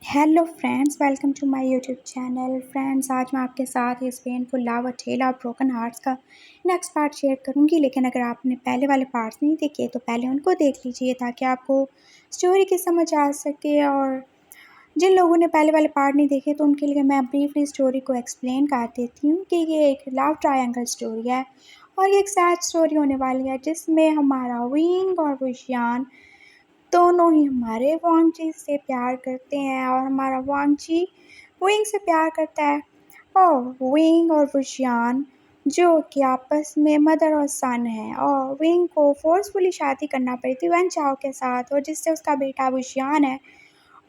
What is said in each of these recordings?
Hello friends, welcome to my YouTube channel. Friends, आज मैं आपके साथ इस painful love tale of broken hearts का नेक्स्ट पार्ट शेयर करूंगी। लेकिन अगर आपने पहले वाले पार्ट्स नहीं देखे तो पहले उनको देख लीजिए ताकि आपको स्टोरी की समझ आ सके। और जिन लोगों ने पहले वाले पार्ट नहीं देखे तो उनके लिए मैं ब्रीफली स्टोरी को एक्सप्लेन कर देती हूँ कि ये एक लव ट्रायंगल स्टोरी है और ये एक सैड स्टोरी होने वाली है जिसमें हमारा विंग और वुशियान दोनों ही हमारे वांगजी से प्यार करते हैं और हमारा वांगजी विंग से प्यार करता है। और विंग और वुशियान जो कि आपस में मदर और सन है, और विंग को फोर्सफुली शादी करना पड़ी थी वन चाओ के साथ, और जिससे उसका बेटा वुशियान है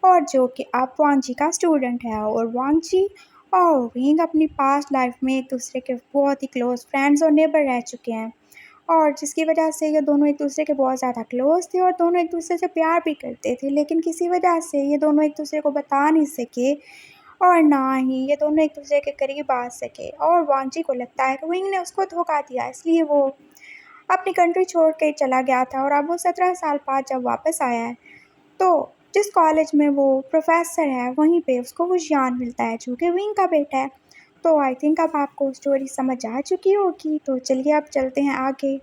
और जो कि अब वांगजी का स्टूडेंट है। और वांगजी और विंग अपनी पास्ट लाइफ में एक दूसरे के बहुत ही क्लोज फ्रेंड्स और नेबर रह चुके हैं, और जिसकी वजह से ये दोनों एक दूसरे के बहुत ज़्यादा क्लोज थे और दोनों एक दूसरे से प्यार भी करते थे। लेकिन किसी वजह से ये दोनों एक दूसरे को बता नहीं सके और ना ही ये दोनों एक दूसरे के करीब आ सके। और वांगजी को लगता है कि विंग ने उसको धोखा दिया, इसलिए वो अपनी कंट्री छोड़ के चला गया था। और अब वो 17 साल बाद जब वापस आया है तो जिस कॉलेज में वो प्रोफेसर है वहीं पे उसको वो जान मिलता है जो कि विंग का बेटा है। तो आई थिंक अब आपको स्टोरी समझ आ चुकी होगी, तो चलिए अब चलते हैं आगे।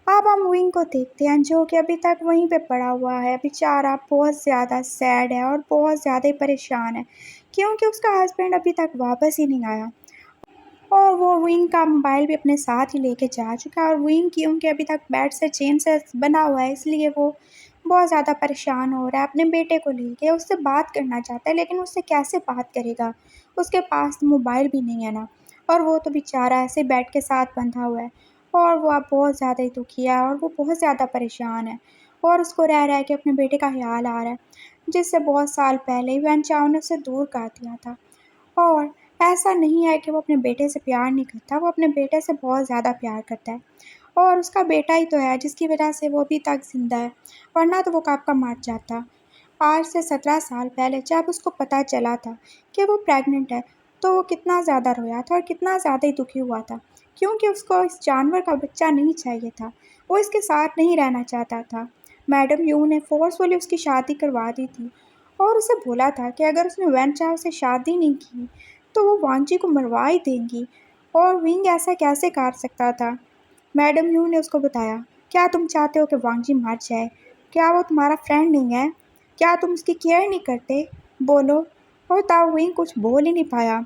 अब हम विंग को देखते हैं जो कि अभी तक वहीं पे पड़ा हुआ है। बेचारा बहुत ज़्यादा सैड है और बहुत ज़्यादा ही परेशान है क्योंकि उसका हस्बैंड अभी तक वापस ही नहीं आया और वो विंग का मोबाइल भी अपने साथ ही लेके जा चुका है। और विंग क्योंकि अभी तक बेड से चेन से बना हुआ है इसलिए वो बहुत ज़्यादा परेशान हो रहा है। अपने बेटे को लेके उससे बात करना चाहता है लेकिन उससे कैसे बात करेगा, उसके पास तो मोबाइल भी नहीं है ना। और वो तो बेचारा ऐसे बेड के साथ बंधा हुआ है और वो अब बहुत ज़्यादा ही दुखी है और वो बहुत ज़्यादा परेशान है। और उसको रह रहा है कि अपने बेटे का ख्याल आ रहा है जिससे बहुत साल पहले ही वैन चाओ ने उसे दूर कर दिया था। और ऐसा नहीं है कि वो अपने बेटे से प्यार नहीं करता, वो अपने बेटे से बहुत ज़्यादा प्यार करता है और उसका बेटा ही तो है जिसकी वजह से वो अभी तक ज़िंदा है, वरना तो वो कब का मर जाता। आज से 17 साल पहले जब उसको पता चला था कि वो प्रेग्नेंट है तो वो कितना ज़्यादा रोया था और कितना ज़्यादा ही दुखी हुआ था क्योंकि उसको इस जानवर का बच्चा नहीं चाहिए था, वो इसके साथ नहीं रहना चाहता था। मैडम यू ने फोर्सफुली उसकी शादी करवा दी थी और उसे बोला था कि अगर उसने वैन चाओ से शादी नहीं की तो वो वांगजी को मरवा ही देंगी। और विंग ऐसा कैसे कर सकता था। मैडम यू ने उसको बताया, क्या तुम चाहते हो कि वांगजी मर जाए? क्या वो तुम्हारा फ्रेंड नहीं है? क्या तुम उसकी केयर नहीं करते? बोलो। और तब विंग कुछ बोल ही नहीं पाया।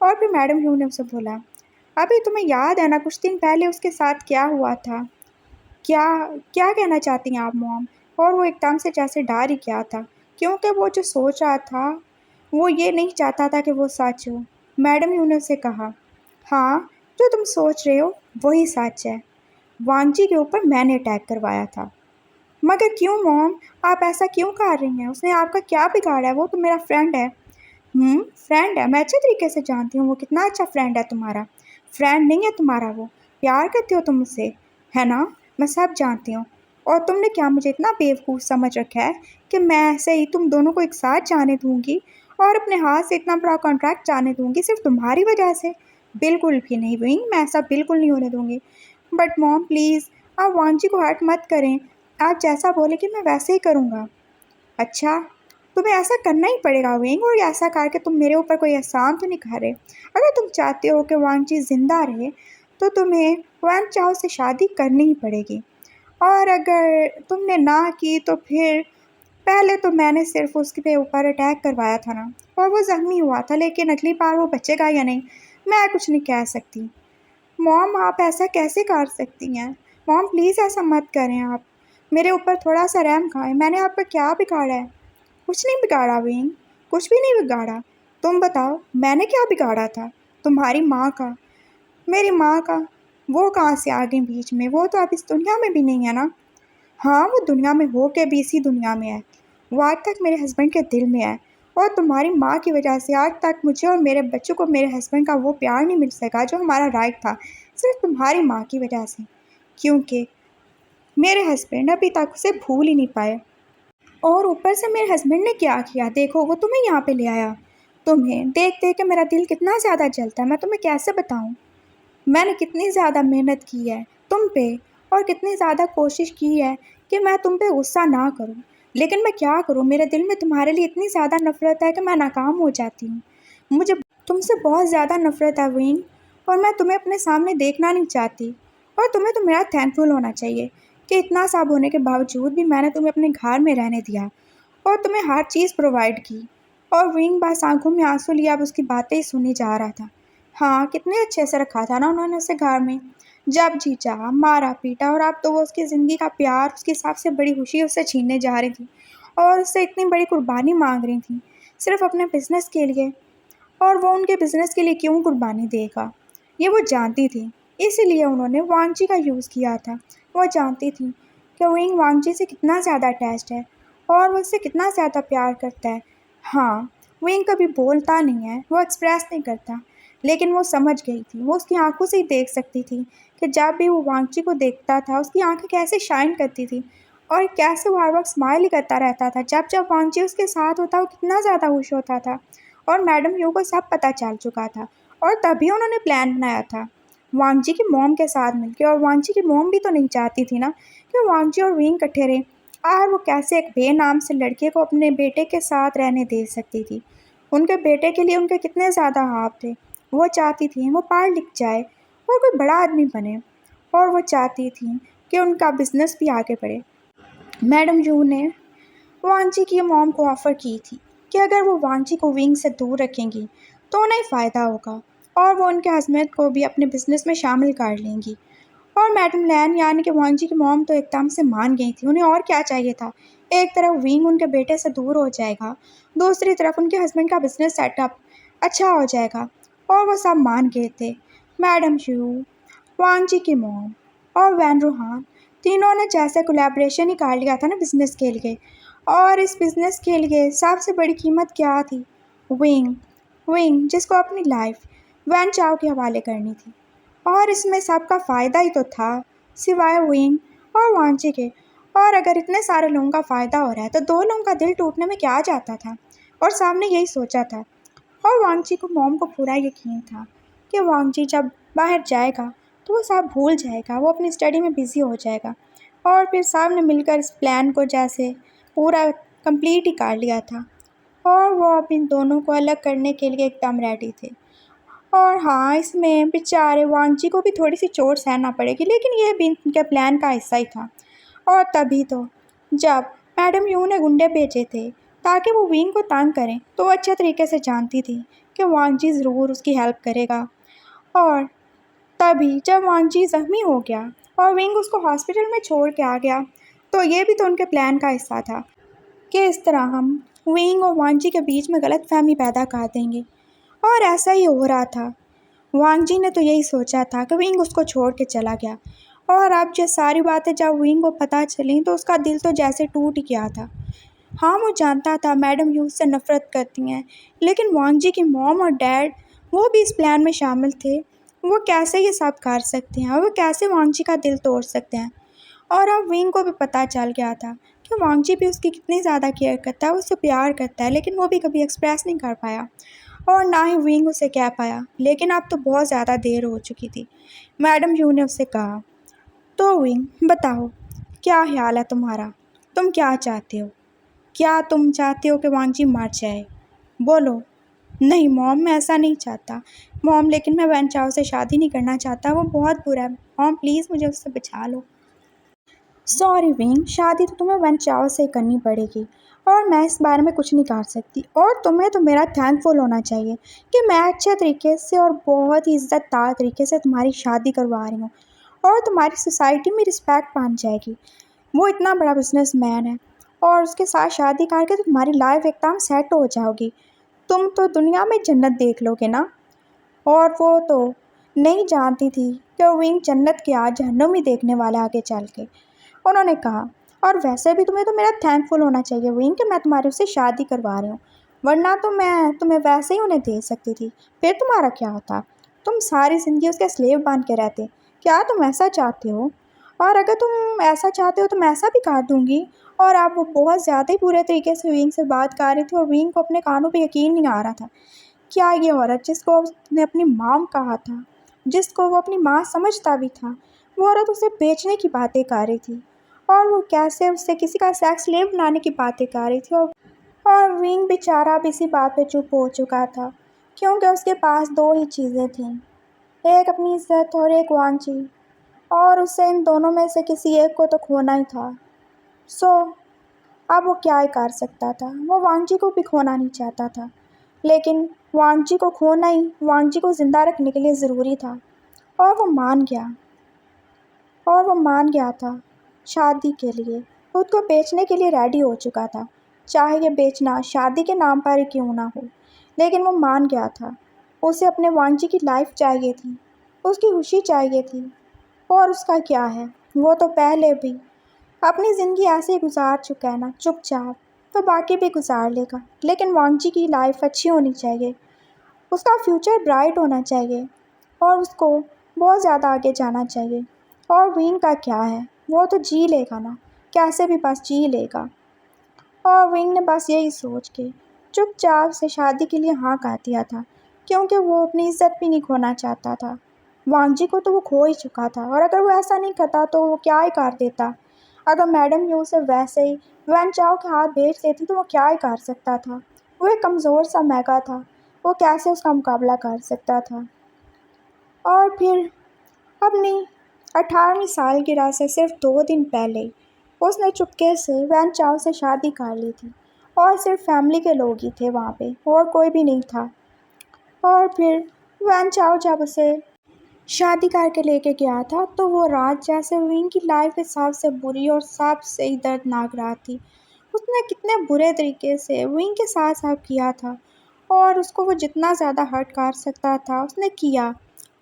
और फिर मैडम यू ने उसे बोला, अभी तुम्हें याद है ना कुछ दिन पहले उसके साथ क्या हुआ था? क्या क्या कहना चाहती हैं आप मॉम? और वो एकदम से जैसे डर ही गया था क्योंकि वो जो सोच रहा था वो ये नहीं चाहता था कि वो सच हो। मैडम यू ने उसे कहा, हाँ, जो तुम सोच रहे हो वही सच है। वांगजी के ऊपर मैंने अटैक करवाया था। मगर क्यों मॉम, आप ऐसा क्यों कर रही हैं? उसने आपका क्या बिगाड़ा है? वो तो मेरा फ्रेंड है। फ्रेंड है, मैं अच्छे तरीके से जानती हूँ वो कितना अच्छा फ्रेंड है तुम्हारा। फ्रेंड नहीं है तुम्हारा वो, प्यार करते हो तुम उससे, है ना? मैं सब जानती हूँ। और तुमने क्या मुझे इतना बेवकूफ़ समझ रखा है कि मैं ऐसे ही तुम दोनों को एक साथ जाने दूंगी और अपने हाथ से इतना बड़ा कॉन्ट्रैक्ट जाने दूंगी सिर्फ तुम्हारी वजह से? बिल्कुल भी नहीं विंग, मैं ऐसा बिल्कुल नहीं होने दूंगी। बट मॉम प्लीज़, आप वांजी को हर्ट मत करें। आप जैसा बोले कि मैं वैसे ही करूँगा। अच्छा, तुम्हें ऐसा करना ही पड़ेगा विंग, और ऐसा करके तुम मेरे ऊपर कोई एहसान तो नहीं खा रहे। अगर तुम चाहते हो कि वांगजी ज़िंदा रहे तो तुम्हें वैन चाओ से शादी करनी ही पड़ेगी। और अगर तुमने ना की तो फिर पहले तो मैंने सिर्फ उसके ऊपर अटैक करवाया था ना और वो ज़ख्मी हुआ था, लेकिन अगली बार वो बचेगा या नहीं मैं कुछ नहीं कह सकती। मॉम, आप ऐसा कैसे कर सकती हैं? मॉम प्लीज़ ऐसा मत करें आप, मेरे ऊपर थोड़ा सा रहम खाएं। मैंने आपका क्या बिगाड़ा है? कुछ नहीं बिगाड़ा विंग, कुछ भी नहीं बिगाड़ा। तुम बताओ मैंने क्या बिगाड़ा था? तुम्हारी माँ का, मेरी माँ का, वो कहाँ से आ गई बीच में? वो तो अब इस दुनिया में भी नहीं है ना। हाँ, वो दुनिया में हो के भी इसी दुनिया में है। वो आज तक मेरे हस्बैंड के दिल में है और तुम्हारी माँ की वजह से आज तक मुझे और मेरे बच्चों को मेरे हस्बैंड का वो प्यार नहीं मिल सका जो हमारा राइट था, सिर्फ तुम्हारी माँ की वजह से। क्योंकि मेरे हस्बैंड अभी तक उसे भूल ही नहीं पाए। और ऊपर से मेरे हस्बैंड ने क्या किया देखो, वो तुम्हें यहाँ पे ले आया। तुम्हें देख देख के मेरा दिल कितना ज़्यादा जलता है, मैं तुम्हें कैसे बताऊँ। मैंने कितनी ज़्यादा मेहनत की है तुम पे और कितनी ज़्यादा कोशिश की है कि मैं तुम पे गुस्सा ना करूं, लेकिन मैं क्या करूँ, मेरे दिल में तुम्हारे लिए इतनी ज़्यादा नफ़रत है कि मैं नाकाम हो जाती हूँ। मुझे तुमसे बहुत ज़्यादा नफ़रत है विंग, और मैं तुम्हें अपने सामने देखना नहीं चाहती। और तुम्हें तो मेरा थैंकफुल होना चाहिए कि इतना सब होने के बावजूद भी मैंने तुम्हें अपने घर में रहने दिया और तुम्हें हर चीज़ प्रोवाइड की। और विंग बस आंखों में आंसू लिए अब उसकी बातें ही सुनी जा रहा था। हाँ, कितने अच्छे से रखा था ना उन्होंने उसे घर में। जब जी चाहा मारा पीटा, और अब तो वो उसकी ज़िंदगी का प्यार, उसकी सबसे बड़ी खुशी उससे छीनने जा रही थी और उससे इतनी बड़ी कुर्बानी मांग रही थी सिर्फ अपने बिजनेस के लिए। और वो उनके बिजनेस के लिए क्यों कुर्बानी देगा, ये वो जानती थी। इसीलिए उन्होंने वांगची का यूज़ किया था। वो जानती थी कि विंग वांगची से कितना ज़्यादा अटैच्ड है और वो उससे कितना ज़्यादा प्यार करता है। हाँ, विंग कभी बोलता नहीं है, वो एक्सप्रेस नहीं करता, लेकिन वो समझ गई थी। वो उसकी आंखों से ही देख सकती थी कि जब भी वो वांगची को देखता था उसकी आंखें कैसे शाइन करती थी और कैसे वो हर वक्त स्माइल ही करता रहता था। जब जब वांगची उसके साथ होता वो कितना ज़्यादा खुश होता था। और मैडम यू को सब पता चल चुका था और तभी उन्होंने प्लान बनाया था वांगजी की मॉम के साथ मिलकर। और वांगजी की मॉम भी तो नहीं चाहती थी ना कि वांगजी और विंग इकट्ठे रहें। और वो कैसे एक बेनाम से लड़के को अपने बेटे के साथ रहने दे सकती थी। उनके बेटे के लिए उनके कितने ज़्यादा ख्वाब थे। वो चाहती थी वो पढ़ लिख जाए और कोई बड़ा आदमी बने, और वो चाहती थी कि उनका बिजनेस भी आगे बढ़े। मैडम यू ने वांची की मॉम को ऑफ़र की थी कि अगर वो वांची को विंग से दूर रखेंगी तो उन्हें फ़ायदा होगा और वो उनके हस्बैंड को भी अपने बिजनेस में शामिल कर लेंगी। और मैडम लैन यानी कि वांची की मॉम तो एकदम से मान गई थी। उन्हें और क्या चाहिए था। एक तरफ विंग उनके बेटे से दूर हो जाएगा, दूसरी तरफ उनके हस्बैंड का बिजनेस सेटअप अच्छा हो जाएगा, और वो सब मान गए थे। मैडम यू, वांची की मॉम और वैन रूहान तीनों ने जैसे कोलैबोरेशन ही कर लिया था ना बिजनेस के लिए। और इस बिजनेस के लिए सबसे बड़ी कीमत क्या थी? विंग। विंग जिसको अपनी लाइफ वैन चाओ के हवाले करनी थी। और इसमें सबका फ़ायदा ही तो था सिवाय विंग और वांची के। और अगर इतने सारे लोगों का फ़ायदा हो रहा है तो दो लोगों का दिल टूटने में क्या जाता था। और सामने यही सोचा था। और वांगची को मॉम को पूरा यकीन था कि वांगची जब बाहर जाएगा तो वो सब भूल जाएगा, वो अपनी स्टडी में बिज़ी हो जाएगा। और फिर सामने मिलकर इस प्लान को जैसे पूरा कंप्लीट ही कर लिया था। और वो अब इन दोनों को अलग करने के लिए एकदम रेडी थे। और हाँ, इसमें बेचारे वांगची को भी थोड़ी सी चोट सहना पड़ेगी, लेकिन ये भी इनके प्लान का हिस्सा ही था। और तभी तो जब मैडम यू ने गुंडे भेजे थे ताकि वो विंग को तंग करें, तो वो अच्छे तरीके से जानती थी कि वांगजी ज़रूर उसकी हेल्प करेगा। और तभी जब वांगजी ज़ख्मी हो गया और विंग उसको हॉस्पिटल में छोड़ के आ गया, तो ये भी तो उनके प्लान का हिस्सा था कि इस तरह हम विंग और वांगजी के बीच में गलतफहमी पैदा कर देंगे। और ऐसा ही हो रहा था। वांगजी ने तो यही सोचा था कि विंग उसको छोड़ के चला गया, और अब ये सारी बातें जब विंग को पता चली तो उसका दिल तो जैसे टूट ही गया था। हाँ, वो जानता था मैडम ह्यूज से नफ़रत करती हैं, लेकिन वांगजी की मॉम और डैड वो भी इस प्लान में शामिल थे। वो कैसे ये सब कर सकते हैं, वो कैसे वांगजी का दिल तोड़ सकते हैं। और अब विंग को भी पता चल गया था कि वांगजी भी उसकी कितनी ज़्यादा केयर करता है, उससे प्यार करता है, लेकिन वो भी कभी एक्सप्रेस नहीं कर पाया और ना ही विंग उसे कह पाया। लेकिन अब तो बहुत ज़्यादा देर हो चुकी थी। मैडम यू ने उससे कहा, तो विंग बताओ, क्या ख्याल है तुम्हारा? तुम क्या चाहते हो? क्या तुम चाहते हो कि वांगजी मर जाए? बोलो। नहीं मॉम, मैं ऐसा नहीं चाहता मॉम, लेकिन मैं वैन चाओ से शादी नहीं करना चाहता, वो बहुत बुरा है मॉम, प्लीज़ मुझे उससे बचा लो। सॉरी विंग, शादी तो तुम्हें वन चाव से ही करनी पड़ेगी और मैं इस बारे में कुछ नहीं कर सकती। और तुम्हें तो मेरा थैंकफुल होना चाहिए कि मैं अच्छे तरीके से और बहुत ही इज़्ज़तदार तरीके से तुम्हारी शादी करवा रही हूँ और तुम्हारी सोसाइटी में रिस्पेक्ट बन जाएगी। वो इतना बड़ा बिजनेसमैन है और उसके साथ शादी करके तो तुम्हारी लाइफ एकदम सेट हो जाओगी। तुम तो दुनिया में जन्नत देख लोगे ना। और वो तो नहीं जानती थी कि वो विंग जन्नत के आज जहन्नुम ही देखने वाला आगे चल के। उन्होंने कहा, और वैसे भी तुम्हें तो मेरा थैंकफुल होना चाहिए विंग कि मैं तुम्हारी उससे शादी करवा रही हूँ, वरना तो मैं तुम्हें वैसे ही उन्हें दे सकती थी। फिर तुम्हारा क्या होता? तुम सारी ज़िंदगी उसके स्लेव बन के रहते। क्या तुम ऐसा चाहते हो? और अगर तुम ऐसा चाहते हो तो मैं ऐसा भी कर दूँगी। और आप वो बहुत ज़्यादा ही बुरे तरीके से विंग से बात कर रही थी और विंग को अपने कानों पर यकीन नहीं आ रहा था। क्या ये औरत जिसको उसने अपनी माँ कहा था, जिसको वो अपनी माँ समझता भी था, वो औरत उसे बेचने की बातें कर रही थी। और वो कैसे उससे किसी का सेक्स स्लेव बनाने की बातें कर रही थी। और विंग बेचारा अब इसी बात पे चुप हो चुका था, क्योंकि उसके पास दो ही चीज़ें थीं, एक अपनी इज्जत और एक वांची, और उसे इन दोनों में से किसी एक को तो खोना ही था। सो अब वो क्या ही कर सकता था। वो वांची को भी खोना नहीं चाहता था, लेकिन वांची को खोना ही वांची को ज़िंदा रखने के लिए ज़रूरी था। और वो मान गया। था शादी के लिए, खुद को बेचने के लिए रेडी हो चुका था, चाहे ये बेचना शादी के नाम पर ही क्यों ना हो। लेकिन वो मान गया था। उसे अपने वांची की लाइफ चाहिए थी, उसकी खुशी चाहिए थी। और उसका क्या है, वो तो पहले भी अपनी ज़िंदगी ऐसे ही गुजार चुका है ना, चुपचाप, तो बाकी भी गुजार लेगा। लेकिन वांची की लाइफ अच्छी होनी चाहिए, उसका फ्यूचर ब्राइट होना चाहिए, और उसको बहुत ज़्यादा आगे जाना चाहिए। और विंग का क्या है, वो तो जी लेगा ना, कैसे भी बस जी लेगा। और विंग ने बस यही सोच के चुपचाप से शादी के लिए हाँ कर दिया था, क्योंकि वो अपनी इज्जत भी नहीं खोना चाहता था। वांगजी को तो वो खो ही चुका था, और अगर वो ऐसा नहीं करता तो वो क्या ही कर देता। अगर मैडम यू उसे वैसे ही वैन चाओ के हाथ भेज देती तो वो क्या ही कर सकता था। वो एक कमज़ोर सा मैगा था, वो कैसे उसका मुकाबला कर सकता था। और फिर अपनी 18वीं सालगिरह से सिर्फ 2 दिन पहले उसने चुपके से वैन चाओ से शादी कर ली थी, और सिर्फ फैमिली के लोग ही थे वहाँ पे, और कोई भी नहीं था। और फिर वैन चाओ जब उसे शादी करके लेके गया था, तो वो रात जैसे विंग की लाइफ के सबसे बुरी और सबसे ही दर्दनाक रात थी। उसने कितने बुरे तरीके से विंग के साथ सब किया था, और उसको वो जितना ज़्यादा हर्ट कर सकता था उसने किया,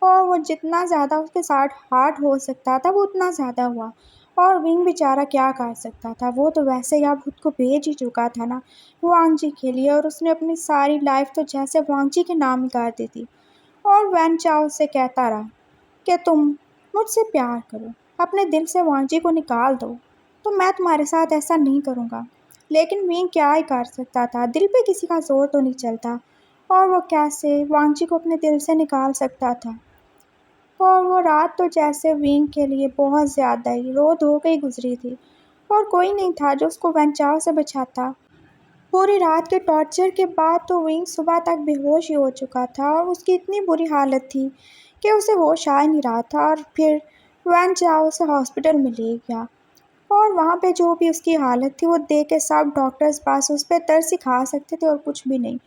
और वो जितना ज़्यादा उसके साथ हार्ट हो सकता था वो उतना ज़्यादा हुआ। और विंग बेचारा क्या कर सकता था, वो तो वैसे ही अब खुद को बेच ही चुका था ना वांगजी के लिए, और उसने अपनी सारी लाइफ तो जैसे वांगजी के नाम ही कर दी थी। और वैन चाओ से कहता रहा कि तुम मुझसे प्यार करो, अपने दिल से वांजी को निकाल दो, तो मैं तुम्हारे साथ ऐसा नहीं करूँगा। लेकिन मैं क्या ही कर सकता था, दिल पे किसी का जोर तो नहीं चलता, और वो कैसे वांजी को अपने दिल से निकाल सकता था। और वो रात तो जैसे विंग के लिए बहुत ज़्यादा ही रो धो के गुजरी थी, और कोई नहीं था जो उसको वंचाव से बचाता। पूरी रात के टॉर्चर के बाद तो विंग सुबह तक बेहोश ही हो चुका था, और उसकी इतनी बुरी हालत थी कि उसे होश आ ही नहीं रहा था। और फिर वैन चाओ उसे हॉस्पिटल में ले गया, और वहाँ पे जो भी उसकी हालत थी वो देख के सब डॉक्टर्स पास उस पर तरस ही खा सकते थे और कुछ भी नहीं।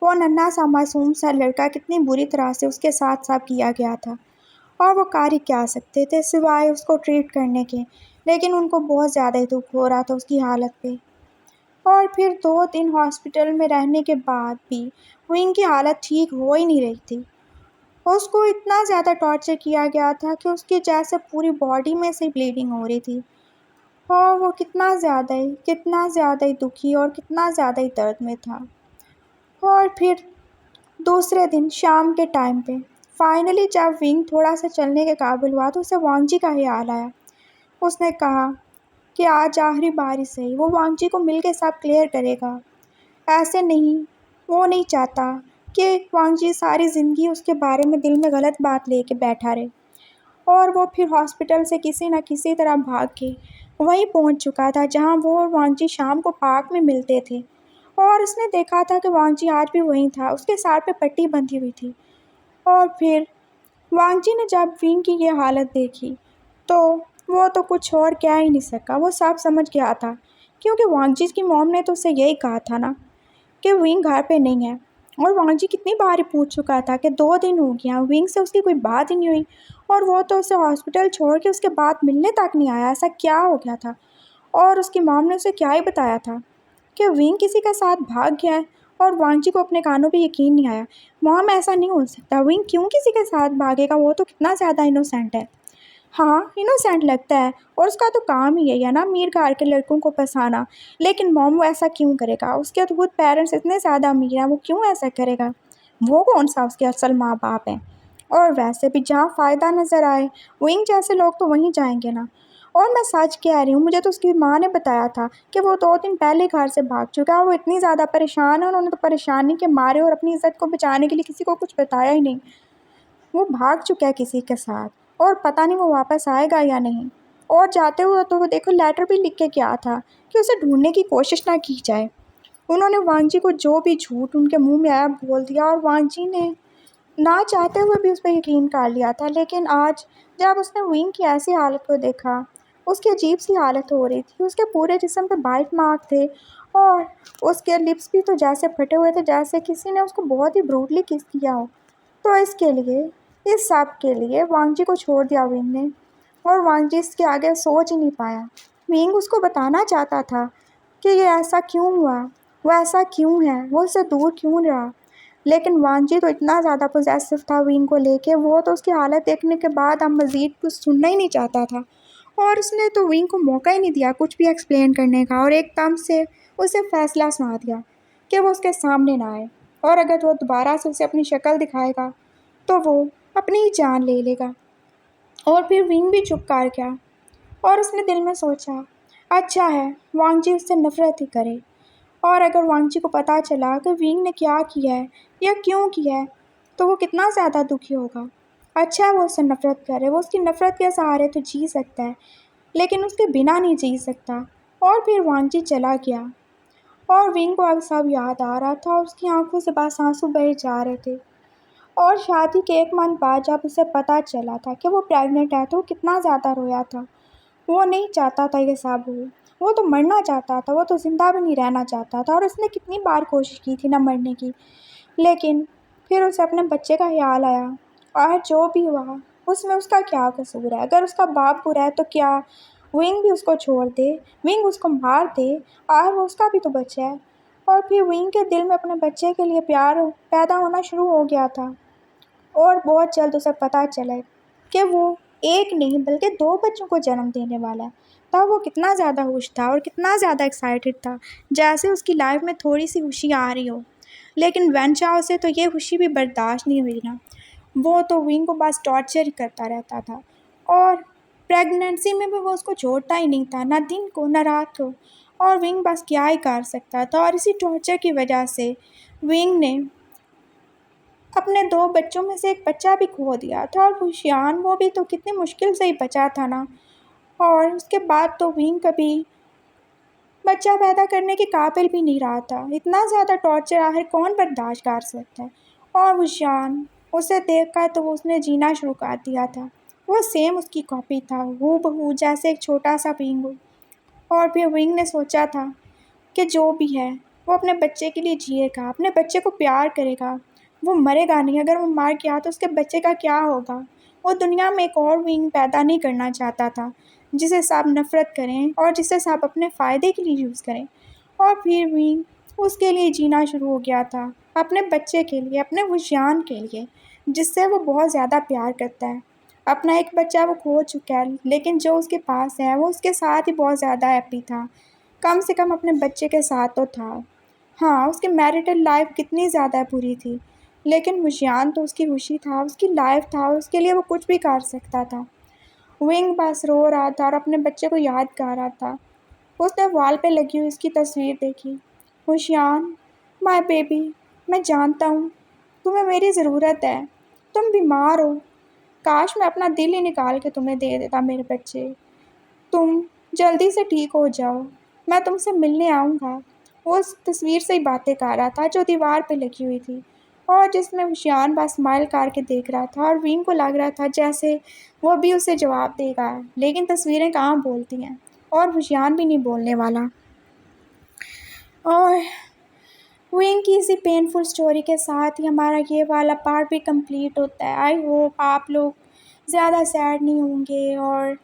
वो नन्हा सा मासूम सा लड़का कितनी बुरी तरह से उसके साथ सब किया गया था, और वो कर ही क्या सकते थे सिवाय उसको ट्रीट करने के। लेकिन उनको बहुत ज़्यादा ही दुख हो रहा था उसकी हालत पे। और फिर 2 दिन हॉस्पिटल में रहने के बाद भी विंग की हालत ठीक हो ही नहीं रही थी। उसको इतना ज़्यादा टॉर्चर किया गया था कि उसकी जैसे पूरी बॉडी में से ब्लीडिंग हो रही थी, और वो कितना ज़्यादा ही दुखी और कितना ज़्यादा ही दर्द में था। और फिर दूसरे दिन शाम के टाइम पे फाइनली जब विंग थोड़ा सा चलने के काबिल हुआ तो उसे वांगजी का ख्याल आया। उसने कहा कि आज आखिरी बारी सही, वो वांगजी को मिल के सब क्लियर करेगा। ऐसे नहीं, वो नहीं चाहता कि वांगजी सारी ज़िंदगी उसके बारे में दिल में गलत बात लेके बैठा रहे। और वो फिर हॉस्पिटल से किसी न किसी तरह भाग के वहीं पहुंच चुका था जहां वो और वांगजी शाम को पार्क में मिलते थे। और उसने देखा था कि वांगजी आज भी वहीं था, उसके सर पे पट्टी बंधी हुई थी। और फिर वांगजी ने जब विंग की ये हालत देखी तो वो तो कुछ और कह ही नहीं सका, वो सब समझ गया था, क्योंकि वांगजी की मॉम ने तो उसे यही कहा था ना कि विंग घर पे नहीं है। और वांगजी कितनी बार ही पूछ चुका था कि 2 दिन हो गया, विंग से उसकी कोई बात ही नहीं हुई, और वो तो उसे हॉस्पिटल छोड़ के उसके बाद मिलने तक नहीं आया। ऐसा क्या हो गया था? और उसकी मॉम ने उसे क्या ही बताया था कि विंग किसी के साथ भाग गया है। और वांगजी को अपने कानों पे यकीन नहीं आया। मॉम, ऐसा नहीं हो सकता, विंग क्यों किसी के साथ भागेगा, वो तो कितना ज़्यादा इनोसेंट है। हाँ, इनोसेंट लगता है, और उसका तो काम ही यही है ना, अमीर घर के लड़कों को फंसाना। लेकिन मॉम वो ऐसा क्यों करेगा? उसके तो खुद पेरेंट्स इतने ज़्यादा अमीर हैं, वो क्यों ऐसा करेगा? वो कौन सा उसके असल माँ बाप हैं? और वैसे भी जहाँ फ़ायदा नज़र आए विंग जैसे लोग तो वहीं जाएंगे ना। और मैं सच कह रही हूँ, मुझे तो उसकी माँ ने बताया था कि वो 2 दिन पहले घर से भाग चुका है। वो इतनी ज़्यादा परेशान है, उन्होंने तो परेशानी के मारे और अपनी इज्जत को बचाने के लिए किसी को कुछ बताया ही नहीं। वो भाग चुका है किसी के साथ, और पता नहीं वो वापस आएगा या नहीं। और जाते हुए तो वो देखो लेटर भी लिख के गया था कि उसे ढूंढने की कोशिश ना की जाए। उन्होंने वांग जी को जो भी झूठ उनके मुंह में आया बोल दिया और वांग जी ने ना चाहते हुए भी उस पर यकीन कर लिया था। लेकिन आज जब उसने विंग की ऐसी हालत को देखा, उसकी अजीब सी हालत हो रही थी, उसके पूरे जिस्म पे बाइट मार्क थे और उसके लिप्स भी तो जैसे फटे हुए थे, जैसे किसी ने उसको बहुत ही ब्रूटली किस किया हो। तो इसके लिए, इस सब के लिए वांग जी को छोड़ दिया विंग ने, और वांग जी इसके आगे सोच ही नहीं पाया। विंग उसको बताना चाहता था कि ये ऐसा क्यों हुआ, वो ऐसा क्यों है, वो उससे दूर क्यों रहा। लेकिन वांग जी तो इतना ज़्यादा पोजेसिव था विंग को लेके, वो तो उसकी हालत देखने के बाद अब मज़ीद कुछ सुनना ही नहीं चाहता था। और उसने तो विंग को मौका ही नहीं दिया कुछ भी एक्सप्लेन करने का, और एकदम से उसे फैसला सुना दिया कि वो उसके सामने ना आए, और अगर वो दोबारा से उसे अपनी शक्ल दिखाएगा तो वो अपनी ही जान ले लेगा। और फिर विंग भी चुप कर गया, और उसने दिल में सोचा, अच्छा है वांग जी उससे नफरत ही करे, और अगर वांग जी को पता चला कि विंग ने क्या किया है या क्यों किया है तो वो कितना ज़्यादा दुखी होगा। अच्छा है वो उससे नफरत करे, वो उसकी नफरत के सहारे तो जी सकता है लेकिन उसके बिना नहीं जी सकता। और फिर वांग जी चला गया, और विंग को अब सब याद आ रहा था, उसकी आंखों से बस आंसू बहे जा रहे थे। और शादी के 1 मंथ बाद जब उसे पता चला था कि वो प्रेग्नेंट है तो वो कितना ज़्यादा रोया था। वो नहीं चाहता था ये सब हो, वो तो मरना चाहता था, वो तो ज़िंदा भी नहीं रहना चाहता था, और उसने कितनी बार कोशिश की थी ना मरने की। लेकिन फिर उसे अपने बच्चे का ख्याल आया, और जो भी हुआ उसमें उसका क्या कसूर है। अगर उसका बाप बुरा है तो क्या विंग भी उसको छोड़ दे, विंग उसको मार दे, और वो उसका भी तो बच्चा है। और फिर विंग के दिल में अपने बच्चे के लिए प्यार पैदा होना शुरू हो गया था, और बहुत जल्द उसे पता चला कि वो एक नहीं बल्कि 2 बच्चों को जन्म देने वाला है। तब वो कितना ज़्यादा खुश था और कितना ज़्यादा एक्साइटेड था, जैसे उसकी लाइफ में थोड़ी सी खुशी आ रही हो। लेकिन वेनचाओ से तो ये खुशी भी बर्दाश्त नहीं हुई ना, वो तो विंग को बस टॉर्चर ही करता रहता था, और प्रेगनेंसी में भी वो उसको छोड़ता ही नहीं था, ना दिन को ना रात को। और विंग बस क्या ही कर सकता था, और इसी टॉर्चर की वजह से विंग ने अपने 2 बच्चों में से एक बच्चा भी खो दिया था। और खुशियान वो भी तो कितनी मुश्किल से ही बचा था ना, और उसके बाद तो विंग कभी बच्चा पैदा करने के काबिल भी नहीं रहा था। इतना ज़्यादा टॉर्चर आखिर कौन बर्दाश्त कर सकता है। और खुशियान उसे देख कर तो उसने जीना शुरू कर दिया था, वो सेम उसकी कॉपी था, हूबहू जैसे एक छोटा सा विंग हो। और फिर विंग ने सोचा था कि जो भी है वो अपने बच्चे के लिए जिएगा, अपने बच्चे को प्यार करेगा, वो मरेगा नहीं। अगर वो मर गया तो उसके बच्चे का क्या होगा। वो दुनिया में एक और विंग पैदा नहीं करना चाहता था जिसे सब नफ़रत करें और जिसे सब अपने फ़ायदे के लिए यूज़ करें। और फिर विंग उसके लिए जीना शुरू हो गया था, अपने बच्चे के लिए, अपने वुशियान के लिए, जिससे वो बहुत ज़्यादा प्यार करता है। अपना एक बच्चा वो खो चुका है, लेकिन जो उसके पास है वो उसके साथ ही बहुत ज़्यादा हैप्पी था। कम से कम अपने बच्चे के साथ तो था। हाँ, उसकी मैरिटल लाइफ कितनी ज़्यादा बुरी थी, लेकिन मुशियान तो उसकी खुशी था, उसकी लाइफ था, उसके लिए वो कुछ भी कर सकता था। विंग बस रो रहा था और अपने बच्चे को याद कर रहा था। उसने वॉल पे लगी हुई उसकी तस्वीर देखी। मुशियान, माय बेबी, मैं जानता हूँ तुम्हें मेरी ज़रूरत है, तुम बीमार हो, काश मैं अपना दिल ही निकाल के तुम्हें दे देता मेरे बच्चे, तुम जल्दी से ठीक हो जाओ, मैं तुमसे मिलने आऊँगा। वो उस तस्वीर से ही बातें कर रहा था जो दीवार पे लगी हुई थी, और जिसमें हुशियान बस स्माइल करके देख रहा था, और विंग को लग रहा था जैसे वो भी उसे जवाब देगा, लेकिन तस्वीरें कहाँ बोलती हैं, और हुशियान भी नहीं बोलने वाला। और विंग की इसी पेनफुल स्टोरी के साथ ही हमारा ये वाला पार्ट भी कंप्लीट होता है। आई होप आप लोग ज़्यादा सैड नहीं होंगे, और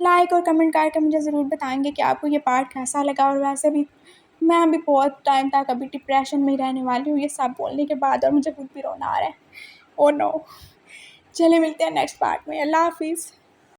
लाइक और कमेंट करके मुझे ज़रूर बताएंगे कि आपको ये पार्ट कैसा लगा। और वैसे भी मैं अभी बहुत टाइम तक अभी डिप्रेशन में ही रहने वाली हूँ ये सब बोलने के बाद, और मुझे खुद भी रोना आ रहा है। Oh no. चलिए मिलते हैं नेक्स्ट पार्ट में। अल्लाह हाफिज़।